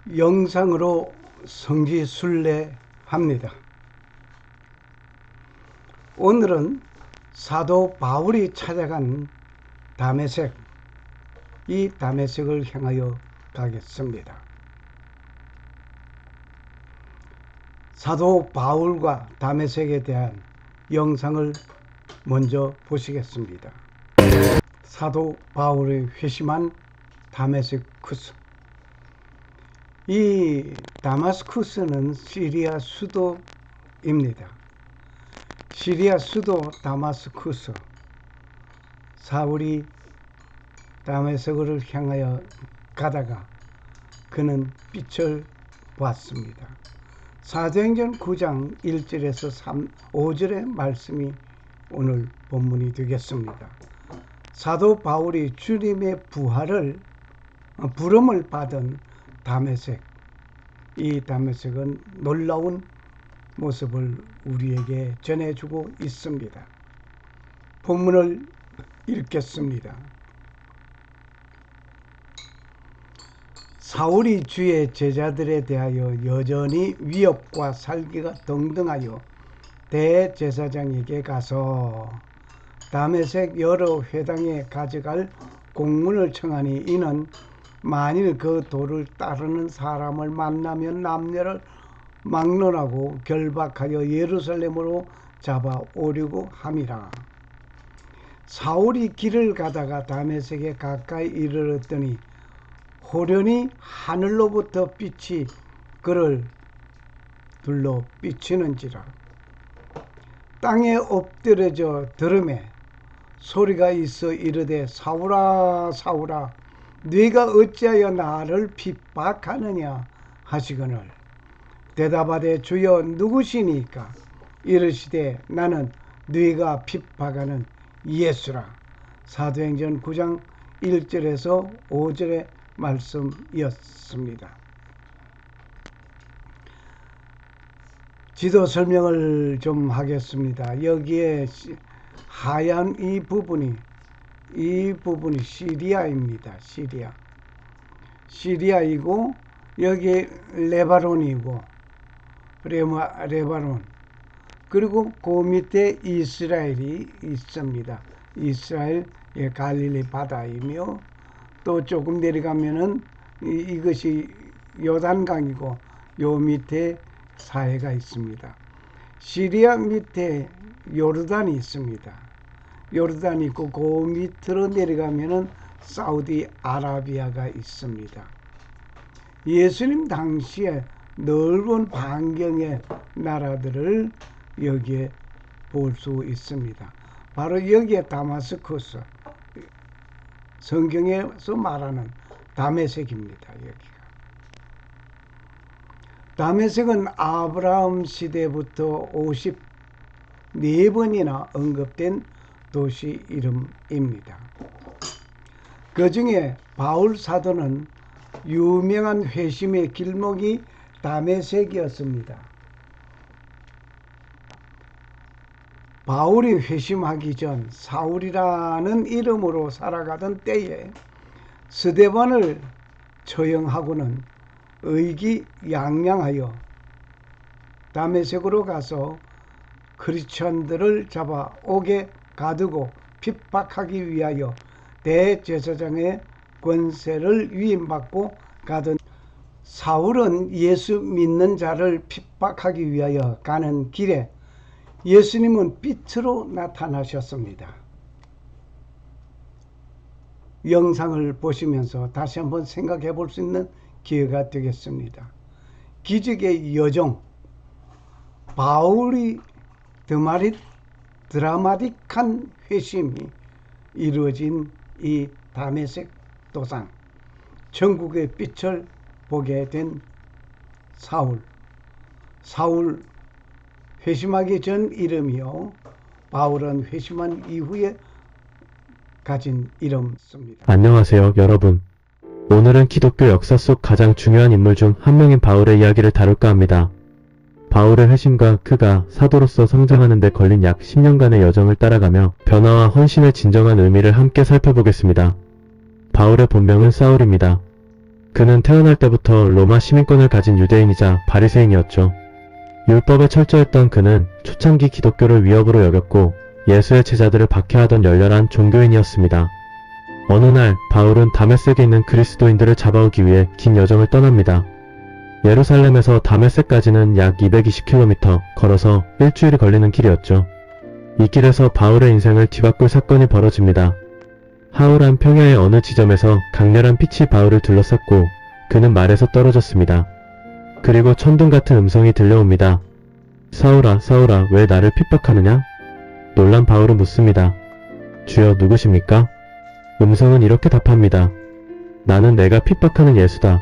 영상으로 성지순례합니다. 오늘은 사도 바울이 찾아간 다메섹, 이 다메섹을 향하여 가겠습니다. 사도 바울과 다메섹에 대한 영상을 먼저 보시겠습니다. 사도 바울의 회심한 다메섹쿠스. 이 다마스쿠스는 시리아 수도입니다. 시리아 수도 다마스쿠스. 사울이 다메섹을 향하여 가다가 그는 빛을 보았습니다. 사도행전 9장 1절에서 5절의 말씀이 오늘 본문이 되겠습니다. 사도 바울이 주님의 부름을 받은 다메섹, 이 다메섹은 놀라운 모습을 우리에게 전해주고 있습니다. 본문을 읽겠습니다. 사울이 주의 제자들에 대하여 여전히 위협과 살기가 등등하여 대제사장에게 가서 다메섹 여러 회당에 가져갈 공문을 청하니 이는 만일 그 도를 따르는 사람을 만나면 남녀를 막론하고 결박하여 예루살렘으로 잡아오려고 함이라. 사울이 길을 가다가 다메섹에 가까이 이르렀더니 호련히 하늘로부터 빛이 그를 둘러 비치는지라. 땅에 엎드려져 들음에 소리가 있어 이르되 사울아 사울아 네가 어찌하여 나를 핍박하느냐 하시거늘 대답하되 주여 누구시니까? 이르시되 나는 네가 핍박하는 예수라. 사도행전 9장 1절에서 5절의 말씀이었습니다. 지도 설명을 좀 하겠습니다. 여기에 하얀 이 부분이 시리아입니다. 시리아이고 여기 레바논이고 레바논, 그리고 그 밑에 이스라엘이 있습니다. 이스라엘 갈릴리 바다이며 또 조금 내려가면은 이것이 요단강이고 요 밑에 사해가 있습니다. 시리아 밑에 요르단이 있습니다. 요르단이 있고 그 밑으로 내려가면은 사우디아라비아가 있습니다. 예수님 당시에 넓은 반경의 나라들을 여기에 볼 수 있습니다. 바로 여기에 다마스쿠스, 성경에서 말하는 다메섹입니다. 여기가 다메섹은 아브라함 시대부터 54번이나 언급된 도시 이름입니다. 그 중에 바울 사도는 유명한 회심의 길목이 다메섹이었습니다. 바울이 회심하기 전 사울이라는 이름으로 살아가던 때에 스데반을 처형하고는 의기양양하여 다메섹으로 가서 크리스천들을 잡아 옥에 가두고 핍박하기 위하여 대제사장의 권세를 위임받고 가던 사울은 예수 믿는 자를 핍박하기 위하여 가는 길에 예수님은 빛으로 나타나셨습니다. 영상을 보시면서 다시 한번 생각해 볼 수 있는 기회가 되겠습니다. 기적의 여정, 바울이 드라마틱한 회심이 이루어진 이 다메섹 도상, 천국의 빛을 보게 된 사울 회심하기 전 이름이요, 바울은 회심한 이후에 가진 이름입니다. 안녕하세요 여러분. 오늘은 기독교 역사 속 가장 중요한 인물 중 한 명인 바울의 이야기를 다룰까 합니다. 바울의 회심과 그가 사도로서 성장하는 데 걸린 약 10년간의 여정을 따라가며 변화와 헌신의 진정한 의미를 함께 살펴보겠습니다. 바울의 본명은 사울입니다. 그는 태어날 때부터 로마 시민권을 가진 유대인이자 바리새인이었죠. 율법에 철저했던 그는 초창기 기독교를 위협으로 여겼고 예수의 제자들을 박해하던 열렬한 종교인이었습니다. 어느 날 바울은 다메섹에 있는 그리스도인들을 잡아오기 위해 긴 여정을 떠납니다. 예루살렘에서 다메섹까지는 약 220km 걸어서 일주일이 걸리는 길이었죠. 이 길에서 바울의 인생을 뒤바꿀 사건이 벌어집니다. 하울한 평야의 어느 지점에서 강렬한 빛이 바울을 둘러쌌고 그는 말에서 떨어졌습니다. 그리고 천둥 같은 음성이 들려옵니다. 사울아, 사울아, 왜 나를 핍박하느냐? 놀란 바울은 묻습니다. 주여, 누구십니까? 음성은 이렇게 답합니다. 나는 내가 핍박하는 예수다.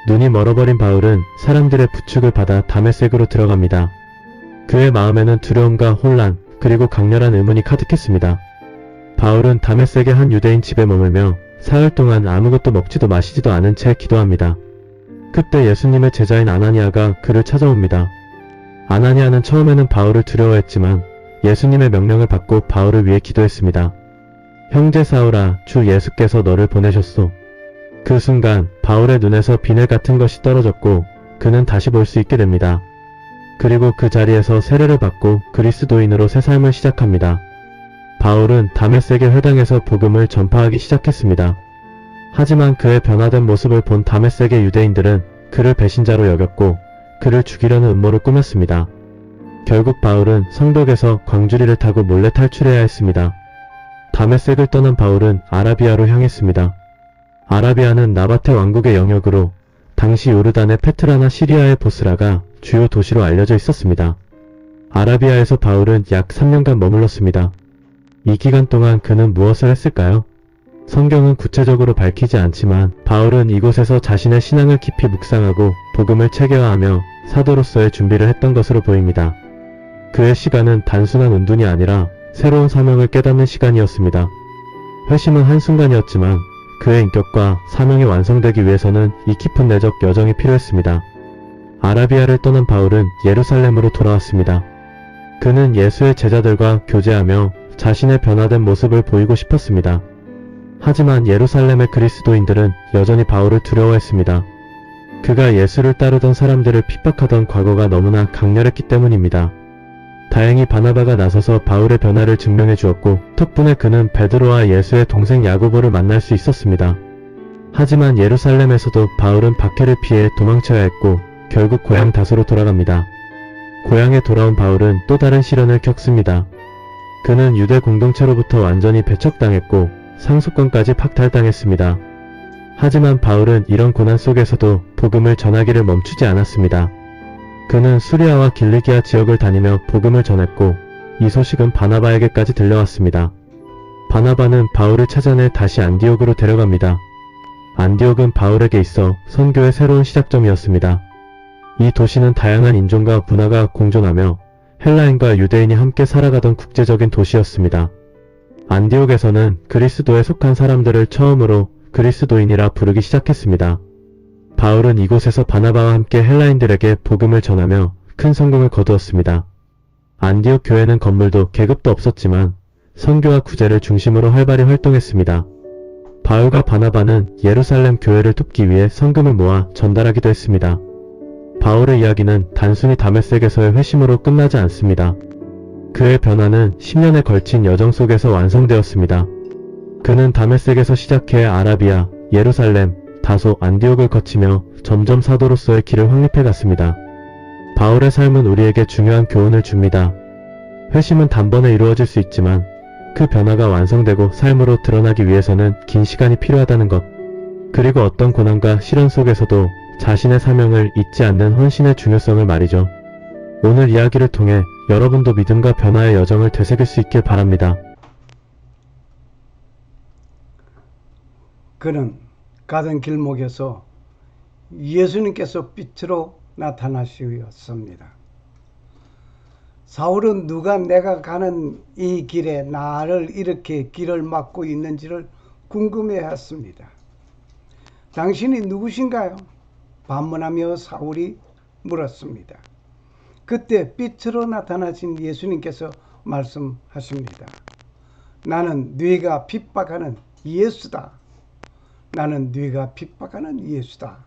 눈이 멀어버린 바울은 사람들의 부축을 받아 다메섹으로 들어갑니다. 그의 마음에는 두려움과 혼란, 그리고 강렬한 의문이 가득했습니다. 바울은 다메섹의 한 유대인 집에 머물며 사흘 동안 아무것도 먹지도 마시지도 않은 채 기도합니다. 그때 예수님의 제자인 아나니아가 그를 찾아옵니다. 아나니아는 처음에는 바울을 두려워했지만 예수님의 명령을 받고 바울을 위해 기도했습니다. 형제 사울아, 주 예수께서 너를 보내셨소. 그 순간 바울의 눈에서 비늘 같은 것이 떨어졌고 그는 다시 볼 수 있게 됩니다. 그리고 그 자리에서 세례를 받고 그리스도인으로 새 삶을 시작합니다. 바울은 다메섹의 회당에서 복음을 전파하기 시작했습니다. 하지만 그의 변화된 모습을 본 다메섹의 유대인들은 그를 배신자로 여겼고 그를 죽이려는 음모를 꾸몄습니다. 결국 바울은 성벽에서 광주리를 타고 몰래 탈출해야 했습니다. 다메섹을 떠난 바울은 아라비아로 향했습니다. 아라비아는 나바테 왕국의 영역으로 당시 요르단의 페트라나 시리아의 보스라가 주요 도시로 알려져 있었습니다. 아라비아에서 바울은 약 3년간 머물렀습니다. 이 기간 동안 그는 무엇을 했을까요? 성경은 구체적으로 밝히지 않지만 바울은 이곳에서 자신의 신앙을 깊이 묵상하고 복음을 체계화하며 사도로서의 준비를 했던 것으로 보입니다. 그의 시간은 단순한 운동이 아니라 새로운 사명을 깨닫는 시간이었습니다. 회심은 한순간이었지만 그의 인격과 사명이 완성되기 위해서는 이 깊은 내적 여정이 필요했습니다. 아라비아를 떠난 바울은 예루살렘으로 돌아왔습니다. 그는 예수의 제자들과 교제하며 자신의 변화된 모습을 보이고 싶었습니다. 하지만 예루살렘의 그리스도인들은 여전히 바울을 두려워했습니다. 그가 예수를 따르던 사람들을 핍박하던 과거가 너무나 강렬했기 때문입니다. 다행히 바나바가 나서서 바울의 변화를 증명해 주었고 덕분에 그는 베드로와 예수의 동생 야고보를 만날 수 있었습니다. 하지만 예루살렘에서도 바울은 박해를 피해 도망쳐야 했고 결국 고향 다소로 돌아갑니다. 고향에 돌아온 바울은 또 다른 시련을 겪습니다. 그는 유대 공동체로부터 완전히 배척당했고 상속권까지 박탈당했습니다. 하지만 바울은 이런 고난 속에서도 복음을 전하기를 멈추지 않았습니다. 그는 수리아와 길리기아 지역을 다니며 복음을 전했고 이 소식은 바나바에게까지 들려왔습니다. 바나바는 바울을 찾아내 다시 안디옥으로 데려갑니다. 안디옥은 바울에게 있어 선교의 새로운 시작점이었습니다. 이 도시는 다양한 인종과 문화가 공존하며 헬라인과 유대인이 함께 살아가던 국제적인 도시였습니다. 안디옥에서는 그리스도에 속한 사람들을 처음으로 그리스도인이라 부르기 시작했습니다. 바울은 이곳에서 바나바와 함께 헬라인들에게 복음을 전하며 큰 성공을 거두었습니다. 안디옥 교회는 건물도 계급도 없었지만 선교와 구제를 중심으로 활발히 활동했습니다. 바울과 바나바는 예루살렘 교회를 돕기 위해 성금을 모아 전달하기도 했습니다. 바울의 이야기는 단순히 다메섹에서의 회심으로 끝나지 않습니다. 그의 변화는 10년에 걸친 여정 속에서 완성되었습니다. 그는 다메섹에서 시작해 아라비아, 예루살렘, 다소, 안디옥을 거치며 점점 사도로서의 길을 확립해 갔습니다. 바울의 삶은 우리에게 중요한 교훈을 줍니다. 회심은 단번에 이루어질 수 있지만 그 변화가 완성되고 삶으로 드러나기 위해서는 긴 시간이 필요하다는 것, 그리고 어떤 고난과 시련 속에서도 자신의 사명을 잊지 않는 헌신의 중요성을 말이죠. 오늘 이야기를 통해 여러분도 믿음과 변화의 여정을 되새길 수 있길 바랍니다. 그는 가던 길목에서 예수님께서 빛으로 나타나시었습니다. 사울은 누가 내가 가는 이 길에 나를 이렇게 길을 막고 있는지를 궁금해했습니다. 당신이 누구신가요? 반문하며 사울이 물었습니다. 그때 빛으로 나타나신 예수님께서 말씀하십니다. 나는 네가 핍박하는 예수다. 나는 네가 핍박하는 예수다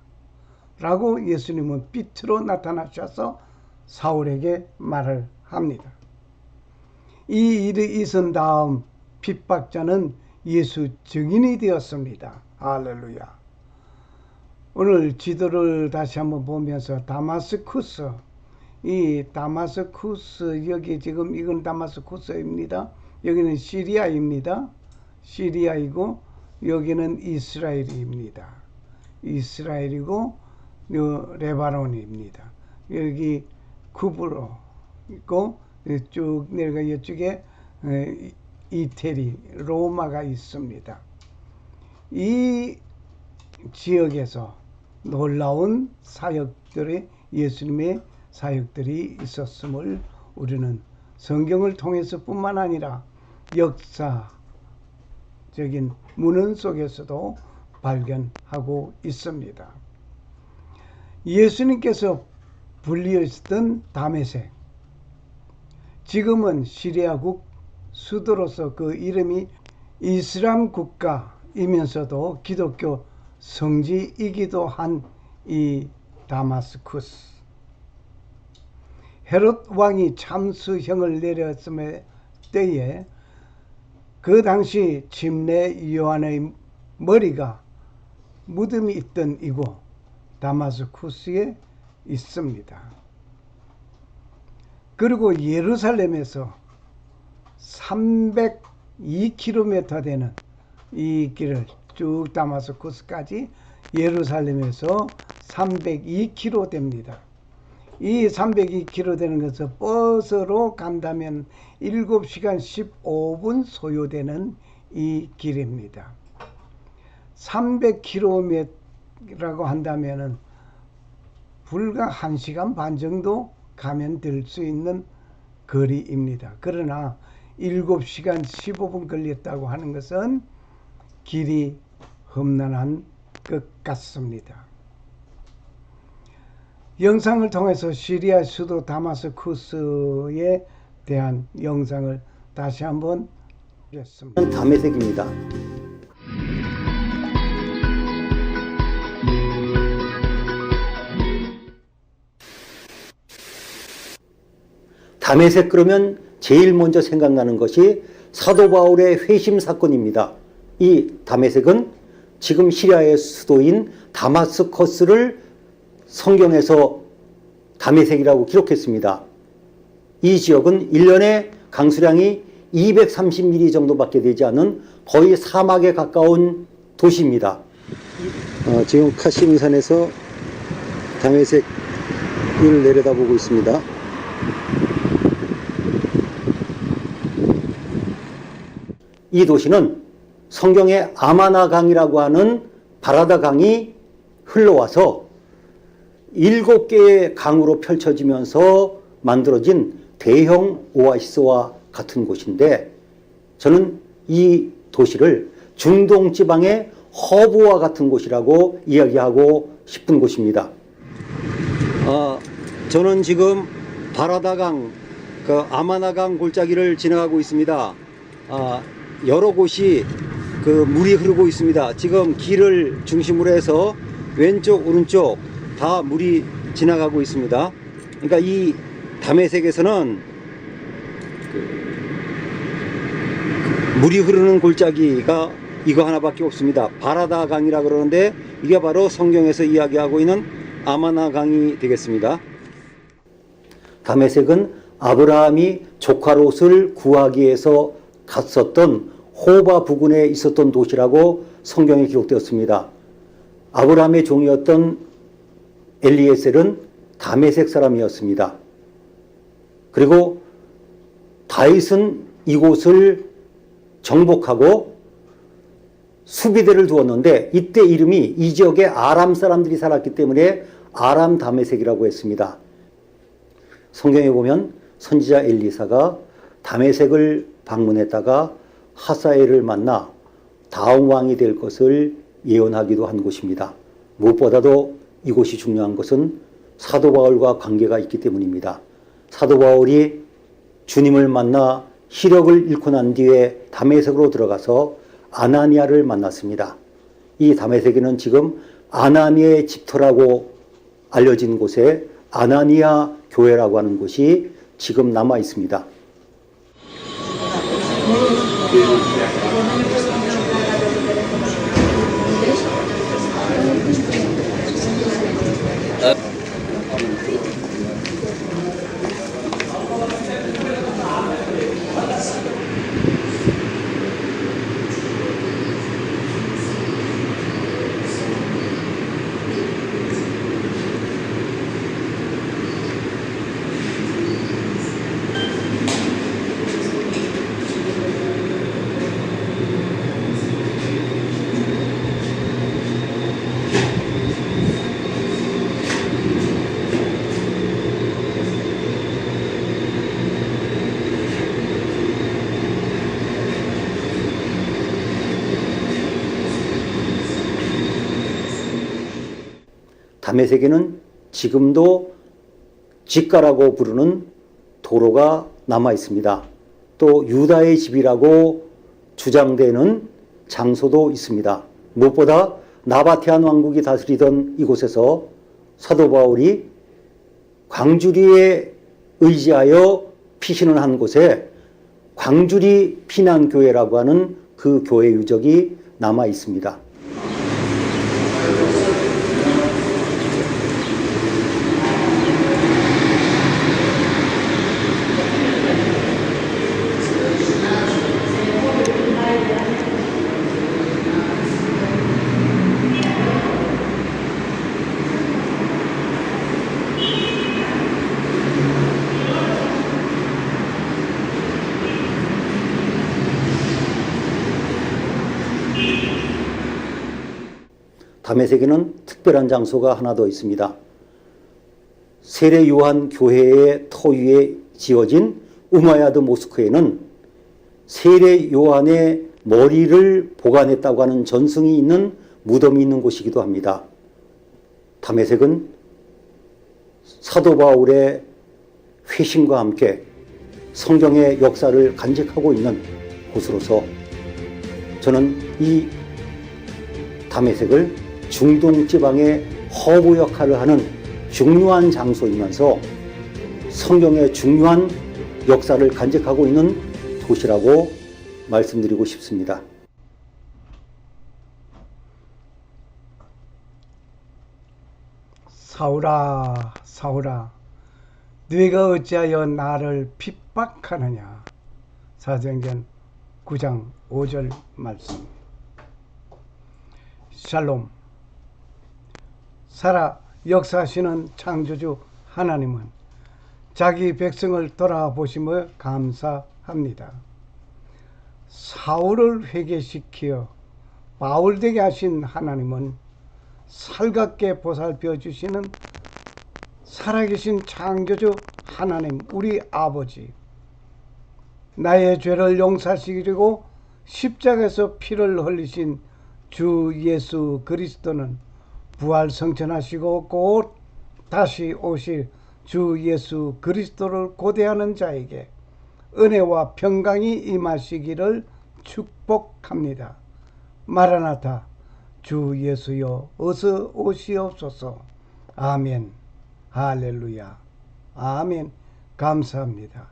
라고 예수님은 빛으로 나타나셔서 사울에게 말을 합니다. 이 일이 있은 다음 핍박자는 예수 증인이 되었습니다. 할렐루야. 오늘 지도를 다시 한번 보면서 다마스쿠스, 이 다마스쿠스, 여기 지금 이건 다마스쿠스입니다. 여기는 시리아입니다. 시리아이고 여기는 이스라엘입니다. 이스라엘이고 레바논입니다. 여기 쿠브로 있고 쭉 내려가 이쪽에 이태리, 로마가 있습니다. 이 지역에서 놀라운 사역들이, 예수님의 사역들이 있었음을 우리는 성경을 통해서 뿐만 아니라 역사적인 문헌 속에서도 발견하고 있습니다. 예수님께서 불리셨던 다메섹, 지금은 시리아국 수도로서 그 이름이 이슬람 국가이면서도 기독교 성지이기도 한 이 다마스쿠스, 헤롯 왕이 참수형을 내렸을 때에 그 당시 침례 요한의 머리가 무덤이 있던 이곳 다마스쿠스에 있습니다. 그리고 예루살렘에서 302km 되는 이 길을 쭉 다마스쿠스까지 예루살렘에서 302km 됩니다. 이 302km 되는 것을 버스로 간다면 7시간 15분 소요되는 이 길입니다. 300km라고 한다면 불과 1시간 반 정도 가면 될 수 있는 거리입니다. 그러나 7시간 15분 걸렸다고 하는 것은 길이 험난한 것 같습니다. 영상을 통해서 시리아 수도 다마스쿠스에 대한 영상을 다시 한번 보겠습니다. 다메섹입니다. 다메섹 그러면 제일 먼저 생각나는 것이 사도 바울의 회심 사건입니다. 이 다메섹은 지금 시리아의 수도인 다마스커스를 성경에서 다메섹이라고 기록했습니다. 이 지역은 1년에 강수량이 230mm 정도밖에 되지 않은 거의 사막에 가까운 도시입니다. 지금 카시미산에서 다메섹을 내려다보고 있습니다. 이 도시는 성경의 아마나 강이라고 하는 바라다 강이 흘러와서 7개의 강으로 펼쳐지면서 만들어진 대형 오아시스와 같은 곳인데, 저는 이 도시를 중동 지방의 허브와 같은 곳이라고 이야기하고 싶은 곳입니다. 저는 지금 바라다강, 아마나강 골짜기를 지나가고 있습니다. 여러 곳이 물이 흐르고 있습니다. 지금 길을 중심으로 해서 왼쪽 오른쪽 다 물이 지나가고 있습니다. 그러니까 이 다메섹에서는 물이 흐르는 골짜기가 이거 하나밖에 없습니다. 바라다 강이라 그러는데 이게 바로 성경에서 이야기하고 있는 아마나 강이 되겠습니다. 다메섹은 아브라함이 조카 롯을 구하기 위해서 갔었던 호바 부근에 있었던 도시라고 성경에 기록되었습니다. 아브라함의 종이었던 엘리에셀은 다메섹 사람이었습니다. 그리고 다윗은 이곳을 정복하고 수비대를 두었는데, 이때 이름이 이 지역에 아람 사람들이 살았기 때문에 아람 다메섹이라고 했습니다. 성경에 보면 선지자 엘리사가 다메섹을 방문했다가 하사엘을 만나 다음 왕이 될 것을 예언하기도 한 곳입니다. 무엇보다도 이곳이 중요한 것은 사도 바울과 관계가 있기 때문입니다. 사도 바울이 주님을 만나 시력을 잃고 난 뒤에 다메섹으로 들어가서 아나니아를 만났습니다. 이 다메섹에는 지금 아나니의 집터라고 알려진 곳에 아나니아 교회라고 하는 곳이 지금 남아 있습니다. 다메섹에는 지금도 직가라고 부르는 도로가 남아 있습니다. 또 유다의 집이라고 주장되는 장소도 있습니다. 무엇보다 나바테안 왕국이 다스리던 이곳에서 사도 바울이 광주리에 의지하여 피신을 한 곳에 광주리 피난교회라고 하는 그 교회 유적이 남아 있습니다. 다메섹에는 특별한 장소가 하나 더 있습니다. 세례 요한 교회의 터위에 지어진 우마야드 모스크에는 세례 요한의 머리를 보관했다고 하는 전승이 있는 무덤이 있는 곳이기도 합니다. 다메섹은 사도 바울의 회심과 함께 성경의 역사를 간직하고 있는 곳으로서 저는 이 다메섹을 중동 지방의 허브 역할을 하는 중요한 장소이면서 성경의 중요한 역사를 간직하고 있는 도시라고 말씀드리고 싶습니다. 사울아, 사울아, 네가 어찌하여 나를 핍박하느냐. 사도행전 9장 5절 말씀. 샬롬. 살아 역사하시는 창조주 하나님은 자기 백성을 돌아보시며 감사합니다. 사울을 회개시켜 바울되게 하신 하나님은 살갑게 보살펴 주시는 살아계신 창조주 하나님, 우리 아버지, 나의 죄를 용서하시려고 십자가에서 피를 흘리신 주 예수 그리스도는 부활 성천하시고 곧 다시 오실 주 예수 그리스도를 고대하는 자에게 은혜와 평강이 임하시기를 축복합니다. 마라나타, 주 예수여 어서 오시옵소서. 아멘. 할렐루야. 아멘. 감사합니다.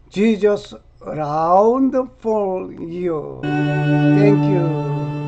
Jesus around for you. Thank you.